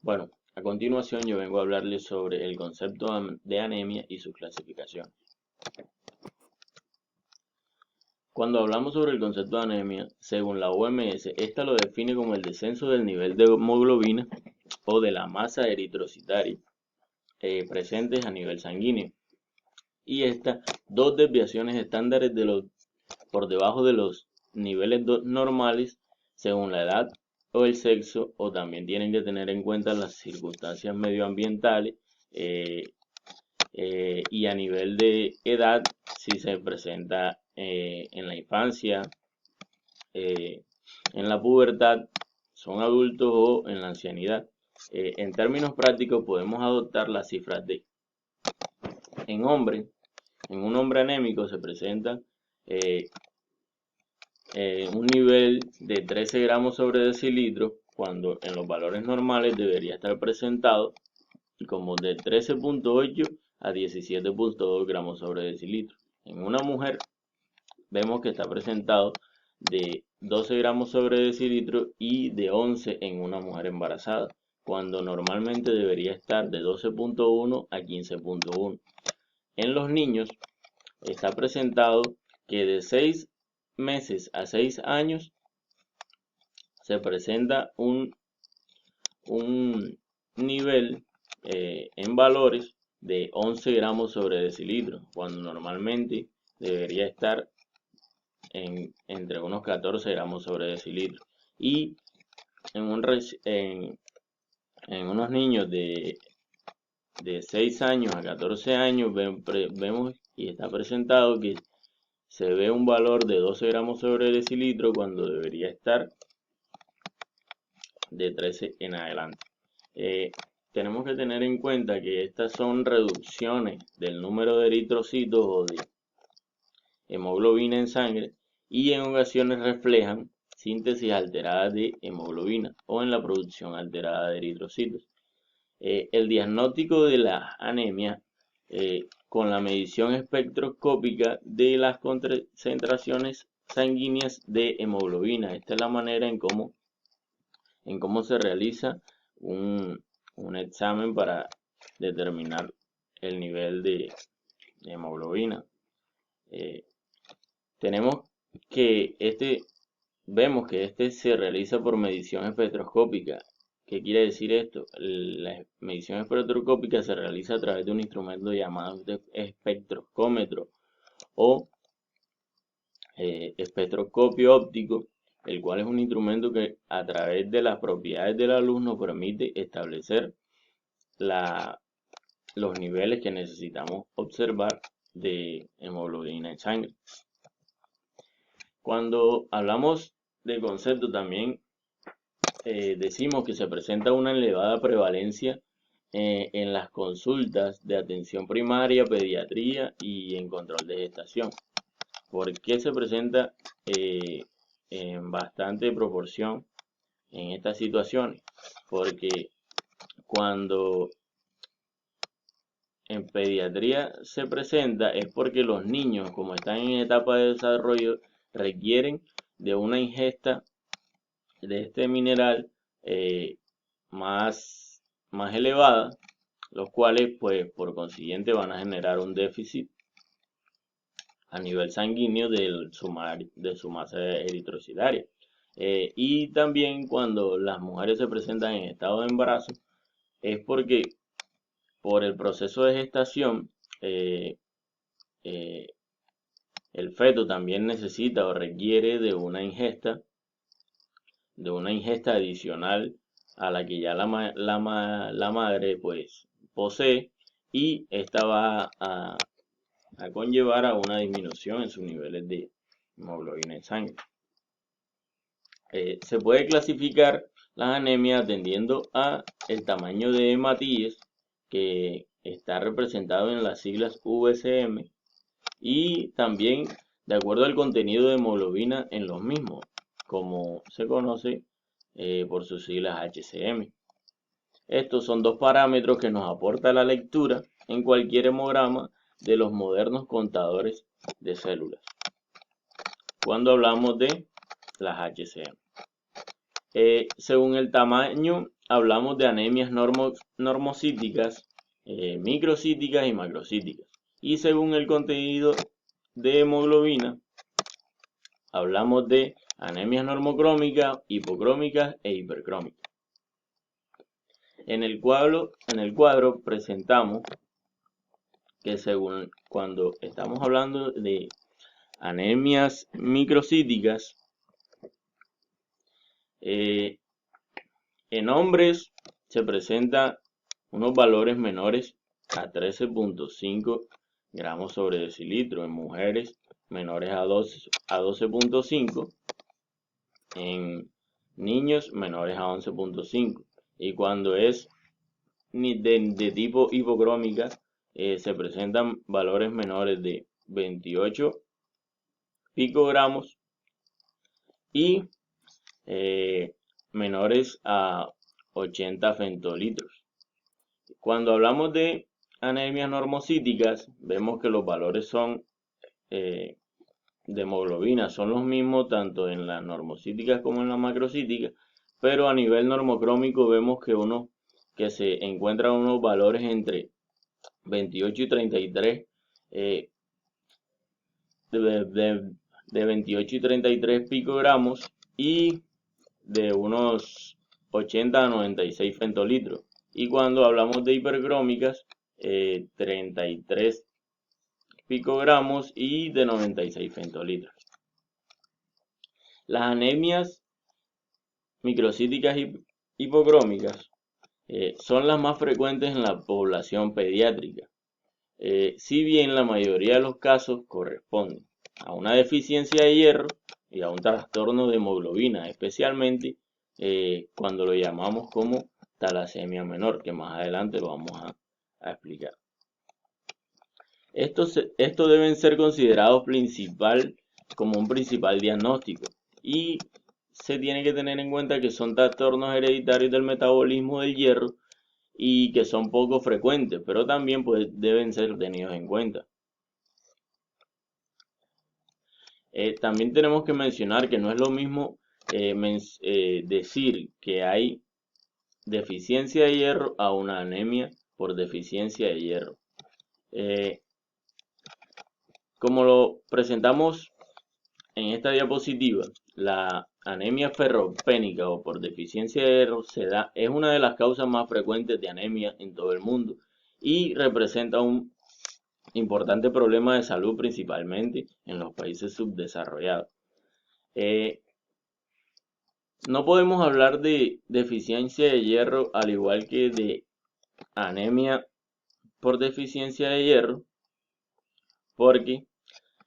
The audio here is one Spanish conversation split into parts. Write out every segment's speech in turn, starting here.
Bueno, a continuación yo vengo a hablarles sobre el concepto de anemia y su clasificación. Cuando hablamos sobre el concepto de anemia, según la OMS, esta lo define como el descenso del nivel de hemoglobina o de la masa eritrocitaria presentes a nivel sanguíneo. Y estas dos desviaciones estándares por debajo de los niveles normales según la edad o el sexo, o también tienen que tener en cuenta las circunstancias medioambientales y a nivel de edad, si se presenta en la infancia, en la pubertad, son adultos o en la ancianidad. En términos prácticos podemos adoptar las cifras de en un hombre anémico se presenta un nivel de 13 gramos sobre decilitro, cuando en los valores normales debería estar presentado como de 13.8 a 17.2 gramos sobre decilitro. En una mujer vemos que está presentado de 12 gramos sobre decilitro y de 11 en una mujer embarazada, cuando normalmente debería estar de 12.1 a 15.1. En los niños está presentado que de 6 meses a 6 años se presenta un nivel en valores de 11 gramos sobre decilitro, cuando normalmente debería estar entre unos 14 gramos sobre decilitro. Y en unos niños de 6 años a 14 años vemos y está presentado que se ve un valor de 12 gramos sobre decilitro cuando debería estar de 13 en adelante. Tenemos que tener en cuenta que estas son reducciones del número de eritrocitos o de hemoglobina en sangre, y en ocasiones reflejan síntesis alterada de hemoglobina o en la producción alterada de eritrocitos. El diagnóstico de la anemia con la medición espectroscópica de las concentraciones sanguíneas de hemoglobina. Esta es la manera en cómo se realiza un examen para determinar el nivel de hemoglobina. Vemos que este se realiza por medición espectroscópica. ¿Qué quiere decir esto? La medición espectroscópica se realiza a través de un instrumento llamado espectroscómetro o espectroscopio óptico, el cual es un instrumento que a través de las propiedades de la luz nos permite establecer los niveles que necesitamos observar de hemoglobina en sangre. Cuando hablamos de concepto también decimos que se presenta una elevada prevalencia en las consultas de atención primaria, pediatría y en control de gestación. ¿Por qué se presenta en bastante proporción en estas situaciones? Porque cuando en pediatría se presenta es porque los niños, como están en etapa de desarrollo, requieren de una ingesta de este mineral más elevada, los cuales pues por consiguiente van a generar un déficit a nivel sanguíneo de su masa eritrocitaria. Y también cuando las mujeres se presentan en estado de embarazo es porque por el proceso de gestación el feto también necesita o requiere de una ingesta adicional a la que ya la madre pues posee, y esta va a conllevar a una disminución en sus niveles de hemoglobina en sangre. Se puede clasificar las anemias atendiendo a el tamaño de hematíes, que está representado en las siglas VCM, y también de acuerdo al contenido de hemoglobina en los mismos, como se conoce por sus siglas HCM. Estos son dos parámetros que nos aporta la lectura en cualquier hemograma de los modernos contadores de células cuando hablamos de las HCM. Según el tamaño hablamos de anemias normocíticas, microcíticas y macrocíticas. Y según el contenido de hemoglobina, hablamos de anemias normocrómicas, hipocrómicas e hipercrómicas. En el cuadro presentamos que según cuando estamos hablando de anemias microcíticas, en hombres se presentan unos valores menores a 13.5 gramos sobre decilitro, en mujeres menores a 12.5, en niños menores a 11.5, y cuando es de tipo hipocrómica se presentan valores menores de 28 picogramos y menores a 80 femtolitros. Cuando hablamos de anemias normocíticas, vemos que los valores son de hemoglobina son los mismos tanto en las normocíticas como en las macrocíticas, pero a nivel normocrómico vemos que se encuentran unos valores entre 28 y 33 de 28 y 33 picogramos y de unos 80 a 96 femtolitros. Y cuando hablamos de hipercrómicas, 33 picogramos y de 96 femtolitros. Las anemias microcíticas y hipocrómicas son las más frecuentes en la población pediátrica, si bien la mayoría de los casos corresponden a una deficiencia de hierro y a un trastorno de hemoglobina, especialmente cuando lo llamamos como talasemia menor, que más adelante lo vamos a explicar. Estos deben ser considerados como un principal diagnóstico y se tiene que tener en cuenta que son trastornos hereditarios del metabolismo del hierro y que son poco frecuentes, pero también pues, deben ser tenidos en cuenta. También tenemos que mencionar que no es lo mismo decir que hay deficiencia de hierro a una anemia por deficiencia de hierro. Como lo presentamos en esta diapositiva, la anemia ferropénica o por deficiencia de hierro es una de las causas más frecuentes de anemia en todo el mundo y representa un importante problema de salud principalmente en los países subdesarrollados. No podemos hablar de deficiencia de hierro al igual que de anemia por deficiencia de hierro, porque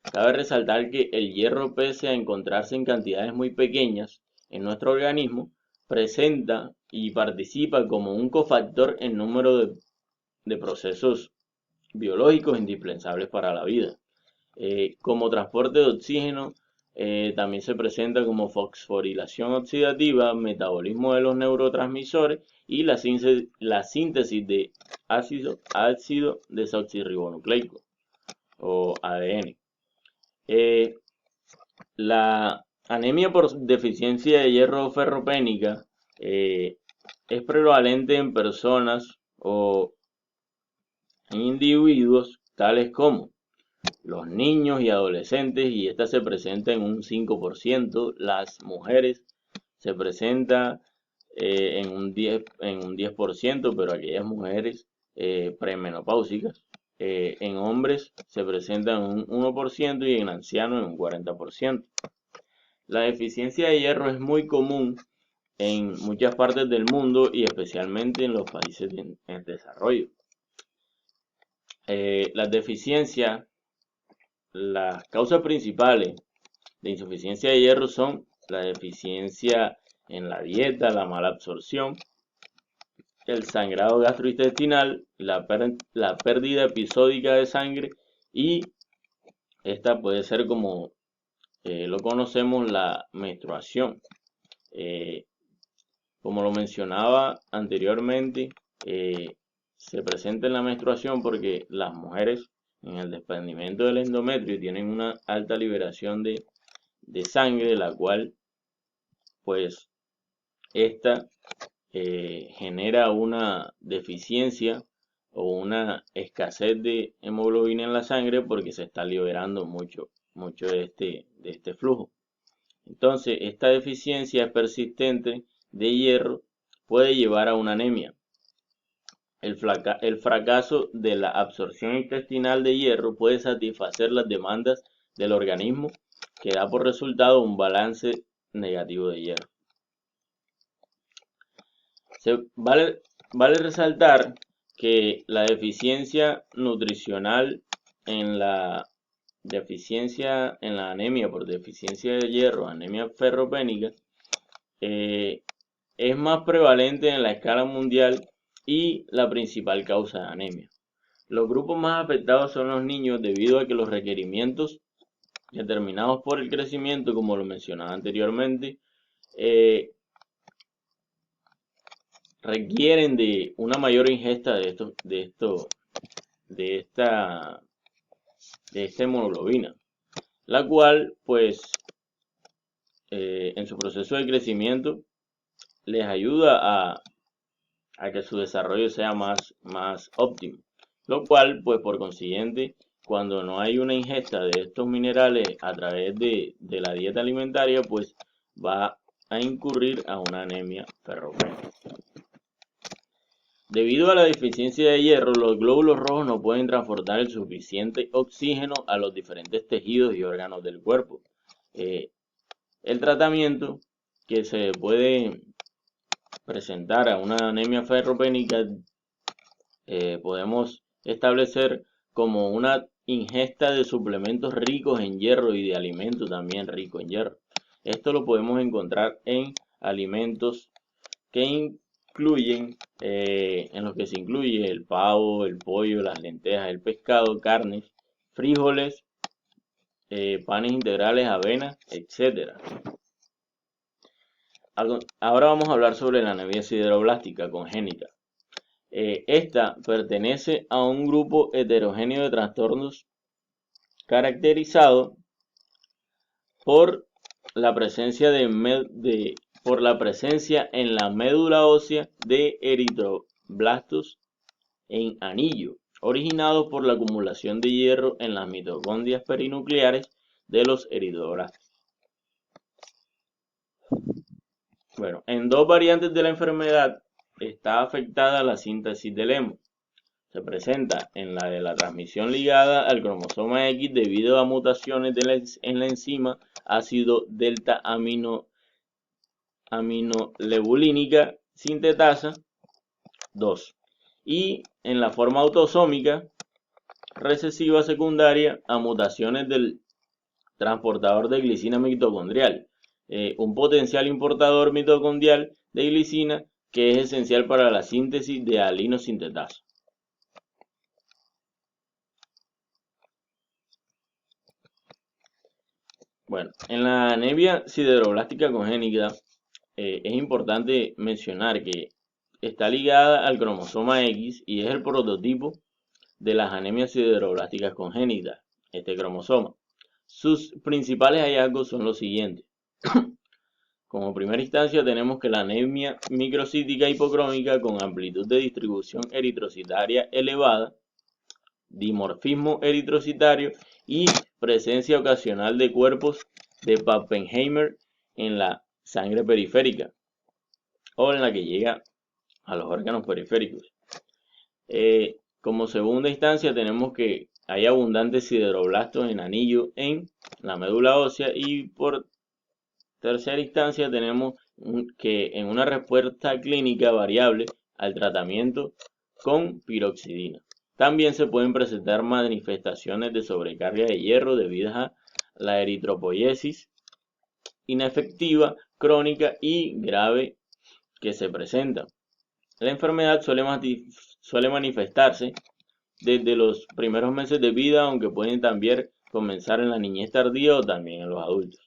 cabe resaltar que el hierro, pese a encontrarse en cantidades muy pequeñas en nuestro organismo, presenta y participa como un cofactor en número de procesos biológicos indispensables para la vida. Como transporte de oxígeno, también se presenta como fosforilación oxidativa, metabolismo de los neurotransmisores y la síntesis de ácido desoxirribonucleico o ADN. La anemia por deficiencia de hierro ferropénica es prevalente en personas o en individuos tales como los niños y adolescentes, y esta se presenta en un 5%, las mujeres se presenta en un 10%, pero aquellas mujeres premenopáusicas. En hombres se presenta en un 1% y en ancianos en un 40%. La deficiencia de hierro es muy común en muchas partes del mundo y especialmente en los países en desarrollo. Las causas principales de insuficiencia de hierro son la deficiencia en la dieta, la mala absorción, el sangrado gastrointestinal, la pérdida episódica de sangre y esta puede ser como lo conocemos la menstruación. Como lo mencionaba anteriormente, se presenta en la menstruación porque las mujeres en el desprendimiento del endometrio tienen una alta liberación de sangre, la cual pues esta genera una deficiencia o una escasez de hemoglobina en la sangre porque se está liberando mucho de este flujo. Entonces, esta deficiencia persistente de hierro puede llevar a una anemia. El fracaso de la absorción intestinal de hierro puede satisfacer las demandas del organismo, que da por resultado un balance negativo de hierro. Vale resaltar que la deficiencia nutricional en la anemia por deficiencia de hierro, anemia ferropénica, es más prevalente en la escala mundial y la principal causa de anemia. Los grupos más afectados son los niños debido a que los requerimientos determinados por el crecimiento, como lo mencionaba anteriormente, requieren de una mayor ingesta de esta hemoglobina, la cual pues en su proceso de crecimiento les ayuda a que su desarrollo sea más óptimo, lo cual pues por consiguiente, cuando no hay una ingesta de estos minerales a través de la dieta alimentaria, pues va a incurrir a una anemia ferropénica. Debido a la deficiencia de hierro, los glóbulos rojos no pueden transportar el suficiente oxígeno a los diferentes tejidos y órganos del cuerpo. El tratamiento que se puede presentar a una anemia ferropénica podemos establecer como una ingesta de suplementos ricos en hierro y de alimentos también ricos en hierro. Esto lo podemos encontrar en alimentos que incluyen, en los que se incluye el pavo, el pollo, las lentejas, el pescado, carnes, frijoles, panes integrales, avena, etc. Ahora vamos a hablar sobre la anemia sideroblástica congénita. Esta pertenece a un grupo heterogéneo de trastornos caracterizado por la presencia en la médula ósea de eritroblastos en anillo, originados por la acumulación de hierro en las mitocondrias perinucleares de los eritroblastos. Bueno, en dos variantes de la enfermedad está afectada la síntesis del hemo. Se presenta en la de la transmisión ligada al cromosoma X debido a mutaciones en la enzima ácido delta aminolebulínica sintetasa 2 y en la forma autosómica recesiva secundaria a mutaciones del transportador de glicina mitocondrial, un potencial importador mitocondrial de glicina que es esencial para la síntesis de alinosintetasa. Bueno, en la anemia sideroblástica congénita es importante mencionar que está ligada al cromosoma X y es el prototipo de las anemias sideroblásticas congénitas, este cromosoma. Sus principales hallazgos son los siguientes. Como primera instancia tenemos que la anemia microcítica hipocrómica con amplitud de distribución eritrocitaria elevada, dimorfismo eritrocitario y presencia ocasional de cuerpos de Pappenheimer en la sangre periférica o en la que llega a los órganos periféricos. Como segunda instancia tenemos que hay abundantes sideroblastos en anillo en la médula ósea y por tercera instancia tenemos que en una respuesta clínica variable al tratamiento con piroxidina. También se pueden presentar manifestaciones de sobrecarga de hierro debidas a la eritropoiesis inefectiva, crónica y grave que se presenta. La enfermedad suele manifestarse desde los primeros meses de vida, aunque pueden también comenzar en la niñez tardía o también en los adultos.